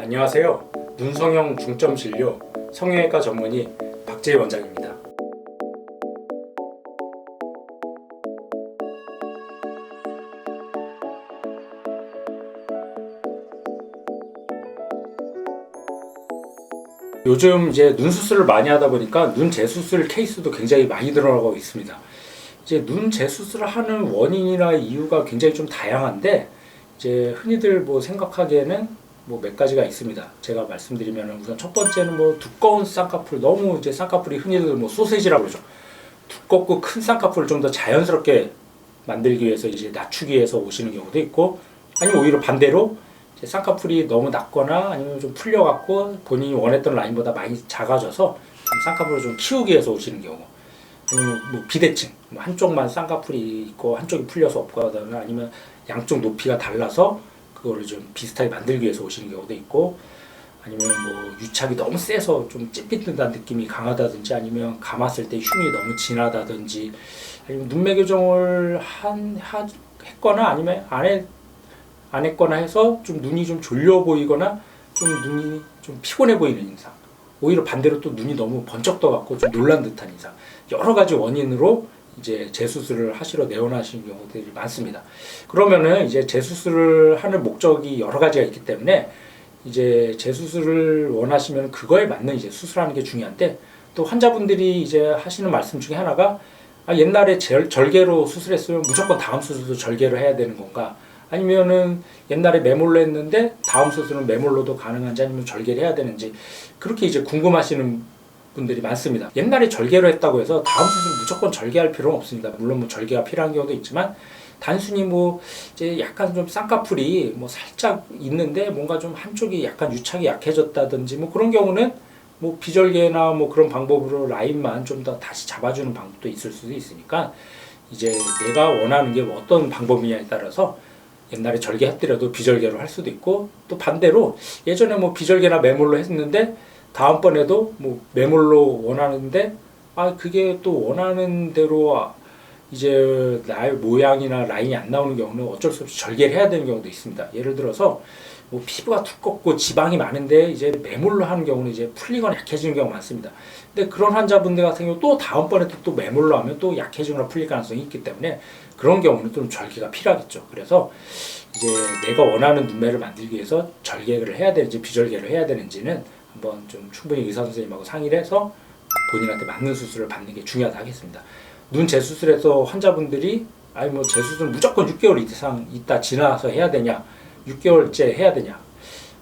안녕하세요. 눈성형 중점 진료 성형외과 전문의 박재희 원장입니다. 요즘 이제 눈 수술을 많이 하다 보니까 눈 재수술 케이스도 굉장히 많이 늘어나고 있습니다. 이제 눈 재수술을 하는 원인이나 이유가 굉장히 좀 다양한데, 이제 흔히들 생각하기에는 몇 가지가 있습니다. 제가 말씀드리면 우선 첫 번째는 두꺼운 쌍꺼풀, 너무 이제 쌍꺼풀이 흔히들 소세지라고 그러죠. 두껍고 큰 쌍꺼풀을 좀 더 자연스럽게 만들기 위해서 이제 낮추기 위해서 오시는 경우도 있고, 아니면 오히려 반대로 이제 쌍꺼풀이 너무 낮거나 아니면 좀 풀려갖고 본인이 원했던 라인보다 많이 작아져서 쌍꺼풀을 좀 키우기 위해서 오시는 경우, 아니면 비대칭, 한쪽만 쌍꺼풀이 있고 한쪽이 풀려서 없거나, 아니면 양쪽 높이가 달라서 그거를 좀 비슷하게 만들기 위해서 오시는 경우도 있고, 아니면 유착이 너무 세서 좀 찝힌다는 느낌이 강하다든지, 아니면 감았을 때 흉이 너무 진하다든지, 아니면 눈매 교정을 했거나 아니면 안 했거나 해서 좀 눈이 좀 졸려 보이거나 좀 눈이 좀 피곤해 보이는 인상, 오히려 반대로 또 눈이 너무 번쩍 떠갖고 좀 놀란 듯한 인상, 여러 가지 원인으로 이제 재수술을 하시러 내원하시는 경우들이 많습니다. 그러면은 이제 재수술을 하는 목적이 여러 가지가 있기 때문에 이제 재수술을 원하시면 그거에 맞는 이제 수술하는 게 중요한데, 또 환자분들이 이제 하시는 말씀 중에 하나가 옛날에 절개로 수술했으면 무조건 다음 수술도 절개로 해야 되는 건가, 아니면은 옛날에 매몰로 했는데 다음 수술은 매몰로도 가능한지 아니면 절개를 해야 되는지, 그렇게 이제 궁금하시는 분들이 많습니다. 옛날에 절개로 했다고 해서 다음 수술 무조건 절개할 필요는 없습니다. 물론 절개가 필요한 경우도 있지만, 단순히 이제 약간 좀 쌍꺼풀이 살짝 있는데 뭔가 좀 한쪽이 약간 유착이 약해졌다든지 그런 경우는 비절개나 그런 방법으로 라인만 좀 더 다시 잡아주는 방법도 있을 수도 있으니까, 이제 내가 원하는 게 어떤 방법이냐에 따라서 옛날에 절개했더라도 비절개로 할 수도 있고, 또 반대로 예전에 비절개나 매몰로 했는데 다음번에도 매몰로 원하는데 그게 또 원하는 대로 이제 나의 모양이나 라인이 안 나오는 경우는 어쩔 수 없이 절개를 해야 되는 경우도 있습니다. 예를 들어서 피부가 두껍고 지방이 많은데 이제 매몰로 하는 경우는 이제 풀리거나 약해지는 경우가 많습니다. 근데 그런 환자분들 같은 경우 또 다음번에 또 매몰로 하면 또 약해지거나 풀릴 가능성이 있기 때문에 그런 경우는 좀 절개가 필요하겠죠. 그래서 이제 내가 원하는 눈매를 만들기 위해서 절개를 해야 되는지 비절개를 해야 되는지는 한번 좀 충분히 의사 선생님하고 상의를 해서 본인한테 맞는 수술을 받는 게 중요하다 하겠습니다. 눈 재수술에서 환자분들이 재수술 무조건 6개월 이상 있다 지나서 해야 되냐, 6개월째 해야 되냐,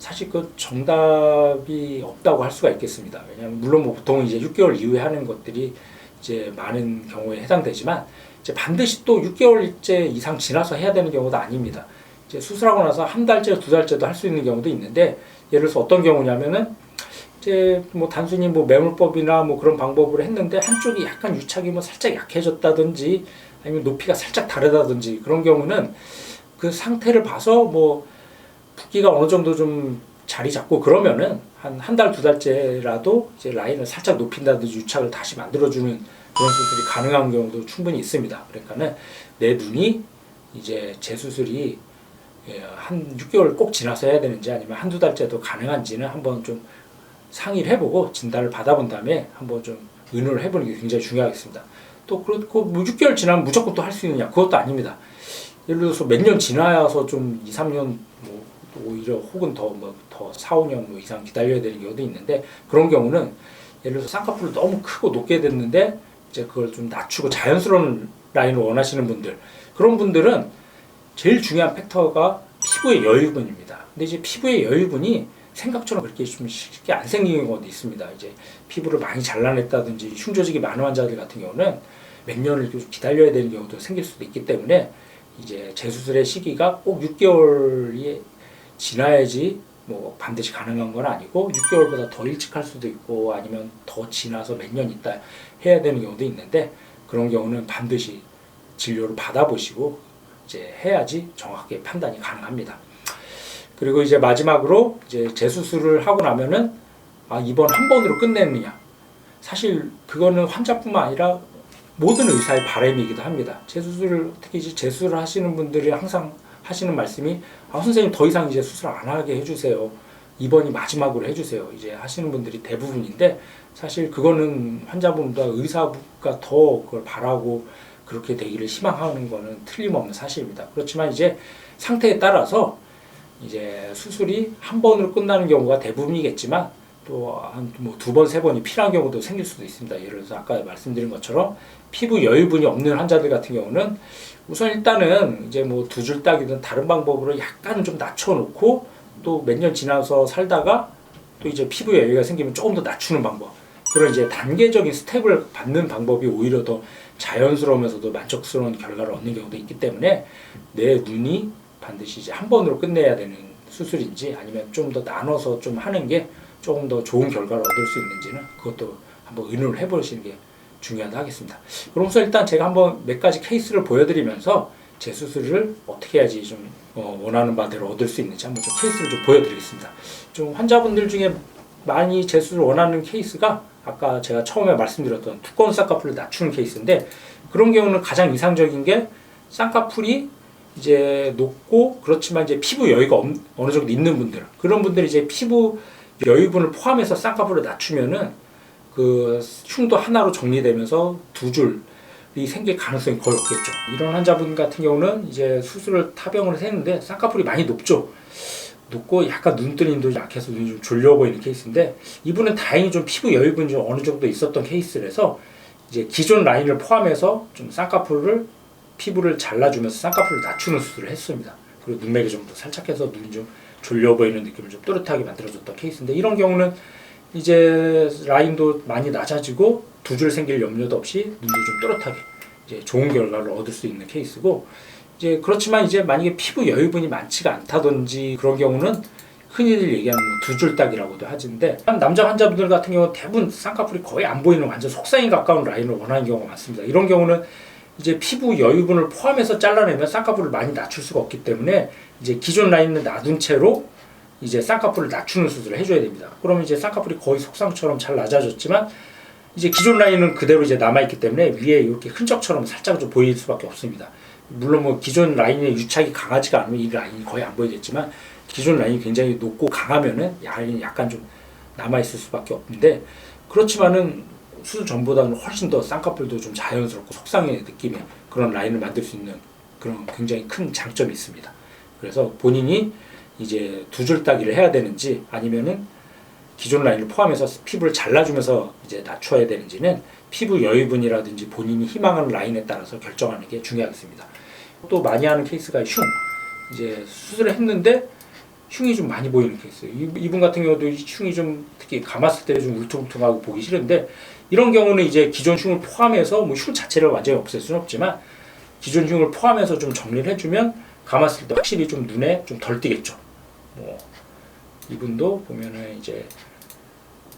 사실 그 정답이 없다고 할 수가 있겠습니다. 왜냐하면 물론 보통 이제 6개월 이후에 하는 것들이 이제 많은 경우에 해당되지만, 이제 반드시 또 6개월째 이상 지나서 해야 되는 경우도 아닙니다. 이제 수술하고 나서 한 달째, 두 달째도 할 수 있는 경우도 있는데, 예를 들어서 어떤 경우냐면은 이제 단순히 매몰법이나 그런 방법으로 했는데 한쪽이 약간 유착이 살짝 약해졌다든지 아니면 높이가 살짝 다르다든지, 그런 경우는 그 상태를 봐서 붓기가 어느 정도 좀 자리 잡고 그러면은 한 달, 두 달째라도 이제 라인을 살짝 높인다든지 유착을 다시 만들어주는 그런 수술이 가능한 경우도 충분히 있습니다. 그러니까는 내 눈이 이제 재수술이 한 6개월 꼭 지나서 해야 되는지 아니면 한두 달째도 가능한지는 한번 좀 상의를 해보고 진단을 받아본 다음에 한번 좀 의논을 해보는 게 굉장히 중요하겠습니다. 또 그렇고 6개월 지나면 무조건 또 할 수 있느냐, 그것도 아닙니다. 예를 들어서 몇 년 지나서 좀 2, 3년 오히려 혹은 더 4, 5년 이상 기다려야 되는 경우도 있는데, 그런 경우는 예를 들어서 쌍꺼풀을 너무 크고 높게 됐는데 이제 그걸 좀 낮추고 자연스러운 라인을 원하시는 분들, 그런 분들은 제일 중요한 팩터가 피부의 여유분입니다. 근데 이제 피부의 여유분이 생각처럼 그렇게 좀 쉽게 안 생기는 경우도 있습니다. 이제 피부를 많이 잘라냈다든지 흉조직이 많은 환자들 같은 경우는 몇 년을 기다려야 되는 경우도 생길 수도 있기 때문에, 이제 재수술의 시기가 꼭 6개월이 지나야지 반드시 가능한 건 아니고, 6개월보다 더 일찍 할 수도 있고 아니면 더 지나서 몇 년 있다 해야 되는 경우도 있는데, 그런 경우는 반드시 진료를 받아보시고 이제 해야지 정확하게 판단이 가능합니다. 그리고 이제 마지막으로 이제 재수술을 하고 나면은 이번 한 번으로 끝내느냐, 사실 그거는 환자뿐만 아니라 모든 의사의 바람이기도 합니다. 재수술을, 특히 이제 재수술을 하시는 분들이 항상 하시는 말씀이 선생님 더 이상 이제 수술 안 하게 해주세요. 입원이 마지막으로 해주세요. 이제 하시는 분들이 대부분인데 사실 그거는 환자분보다 의사가 더 그걸 바라고 그렇게 되기를 희망하는 거는 틀림없는 사실입니다. 그렇지만 이제 상태에 따라서 이제 수술이 한 번으로 끝나는 경우가 대부분이겠지만 또 한 뭐 두 번, 세 번이 필요한 경우도 생길 수도 있습니다. 예를 들어서 아까 말씀드린 것처럼 피부 여유분이 없는 환자들 같은 경우는 우선 일단은 이제 뭐 두 줄 딱이든 다른 방법으로 약간 좀 낮춰놓고 또 몇 년 지나서 살다가 또 이제 피부 여유가 생기면 조금 더 낮추는 방법, 그런 이제 단계적인 스텝을 받는 방법이 오히려 더 자연스러우면서도 만족스러운 결과를 얻는 경우도 있기 때문에 내 눈이 반드시 이제 한 번으로 끝내야 되는 수술인지 아니면 좀 더 나눠서 좀 하는 게 조금 더 좋은 결과를 얻을 수 있는지는 그것도 한번 의논을 해보시는 게 중요하다 하겠습니다. 그러면서 일단 제가 한번 몇 가지 케이스를 보여드리면서 재수술을 어떻게 해야지 좀 원하는 바대로 얻을 수 있는지 한번 좀 케이스를 좀 보여드리겠습니다. 좀 환자분들 중에 많이 재수술을 원하는 케이스가 아까 제가 처음에 말씀드렸던 두꺼운 쌍꺼풀을 낮추는 케이스인데, 그런 경우는 가장 이상적인 게 쌍꺼풀이 이제 높고 그렇지만 이제 피부 여유가 어느 정도 있는 분들, 그런 분들이 이제 피부 여유분을 포함해서 쌍꺼풀을 낮추면은 그 흉도 하나로 정리되면서 두 줄이 생길 가능성이 거의 없겠죠. 이런 환자분 같은 경우는 이제 수술을 타병을 했는데 쌍꺼풀이 많이 높고 약간 눈뜨림도 약해서 눈이 좀 졸려 보이는 케이스인데, 이분은 다행히 좀 피부 여유분이 좀 어느 정도 있었던 케이스라서 이제 기존 라인을 포함해서 좀 피부를 잘라주면서 쌍꺼풀을 낮추는 수술을 했습니다. 그리고 눈매가 좀 더 살짝 해서 눈이 좀 졸려 보이는 느낌을 좀 또렷하게 만들어줬던 케이스인데, 이런 경우는 이제 라인도 많이 낮아지고 두 줄 생길 염려도 없이 눈도 좀 또렷하게 이제 좋은 결과를 얻을 수 있는 케이스고, 이제 그렇지만 이제 만약에 피부 여유분이 많지가 않다든지 그런 경우는 흔히들 얘기하는 두 줄 딱이라고도 하는데, 남자 환자분들 같은 경우 대부분 쌍꺼풀이 거의 안 보이는 완전 속상에 가까운 라인을 원하는 경우가 많습니다. 이런 경우는 이제 피부 여유분을 포함해서 잘라내면 쌍꺼풀을 많이 낮출 수가 없기 때문에 이제 기존 라인을 놔둔 채로 이제 쌍꺼풀을 낮추는 수술을 해줘야 됩니다. 그러면 이제 쌍꺼풀이 거의 속상처럼 잘 낮아졌지만 이제 기존 라인은 그대로 이제 남아있기 때문에 위에 이렇게 흔적처럼 살짝 좀 보일 수밖에 없습니다. 물론 뭐 기존 라인의 유착이 강하지가 않으면 이 라인이 거의 안 보이겠지만, 기존 라인이 굉장히 높고 강하면은 라인이 약간 좀 남아있을 수밖에 없는데, 그렇지만은 수술 전보다는 훨씬 더 쌍꺼풀도 좀 자연스럽고 속상의 느낌의 그런 라인을 만들 수 있는 그런 굉장히 큰 장점이 있습니다. 그래서 본인이 이제 두 줄 따기를 해야 되는지 아니면은 기존 라인을 포함해서 피부를 잘라주면서 이제 낮춰야 되는지는 피부 여유분이라든지 본인이 희망하는 라인에 따라서 결정하는 게 중요하겠습니다. 또 많이 하는 케이스가 이제 수술을 했는데 흉이 좀 많이 보이는 케이스. 이분 같은 경우도 흉이 좀 특히 감았을 때 좀 울퉁불퉁하고 보기 싫은데, 이런 경우는 이제 기존 흉을 포함해서 뭐 흉 자체를 완전히 없앨 수는 없지만 기존 흉을 포함해서 좀 정리를 해주면 감았을 때 확실히 좀 눈에 좀 덜 띄겠죠. 뭐 이분도 보면은 이제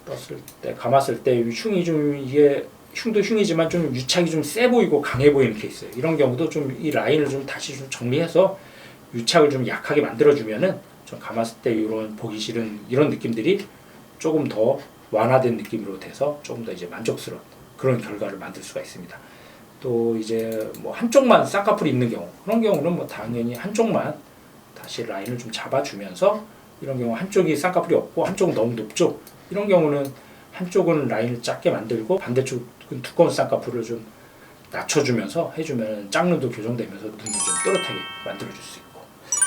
떴을 때 감았을 때 흉이 좀 이게 흉도 흉이지만 좀 유착이 좀 세 보이고 강해 보이는 케이스. 이런 경우도 좀 이 라인을 좀 다시 좀 정리해서 유착을 좀 약하게 만들어주면은 좀 감았을 때 이런 보기 싫은 이런 느낌들이 조금 더 완화된 느낌으로 돼서 조금 더 이제 만족스러운 그런 결과를 만들 수가 있습니다. 또 이제 뭐 한쪽만 쌍꺼풀이 있는 경우, 그런 경우는 뭐 당연히 한쪽만 다시 라인을 좀 잡아주면서, 이런 경우 한쪽이 쌍꺼풀이 없고 한쪽은 너무 높죠. 이런 경우는 한쪽은 라인을 작게 만들고 반대쪽은 두꺼운 쌍꺼풀을 좀 낮춰주면서 해주면 짝눈도 교정되면서 눈도 좀 또렷하게 만들어줄 수 있고.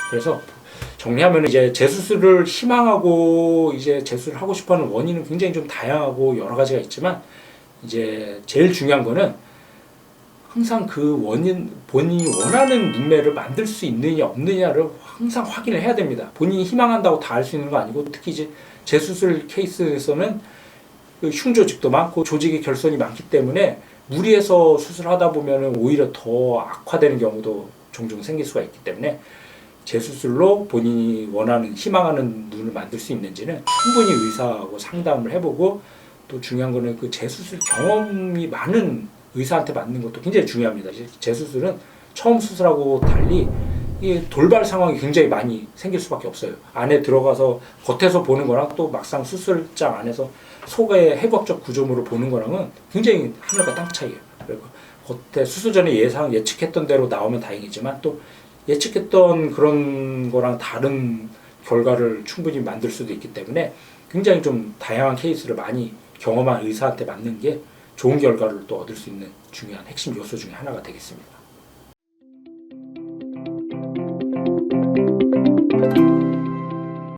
그래서 정리하면 이제 재수술을 희망하고 이제 재수술을 하고 싶어하는 원인은 굉장히 좀 다양하고 여러 가지가 있지만, 이제 제일 중요한 거는 항상 그 원인, 본인이 원하는 눈매를 만들 수 있느냐 없느냐를 항상 확인을 해야 됩니다. 본인이 희망한다고 다 알 수 있는 거 아니고, 특히 이제 재수술 케이스에서는 그 흉조직도 많고 조직의 결손이 많기 때문에 무리해서 수술하다 보면 오히려 더 악화되는 경우도 종종 생길 수가 있기 때문에, 재수술로 본인이 원하는 희망하는 눈을 만들 수 있는지는 충분히 의사하고 상담을 해보고, 또 중요한 거는 그 재수술 경험이 많은 의사한테 맞는 것도 굉장히 중요합니다. 재수술은 처음 수술하고 달리 이 돌발 상황이 굉장히 많이 생길 수밖에 없어요. 안에 들어가서 겉에서 보는 거랑 또 막상 수술장 안에서 속의 해부학적 구조물을 보는 거랑은 굉장히 하늘과 땅 차이예요. 그리고 겉에 수술 전에 예측했던 대로 나오면 다행이지만 또 예측했던 그런 거랑 다른 결과를 충분히 만들 수도 있기 때문에 굉장히 좀 다양한 케이스를 많이 경험한 의사한테 맞는 게 좋은 결과를 또 얻을 수 있는 중요한 핵심 요소 중에 하나가 되겠습니다.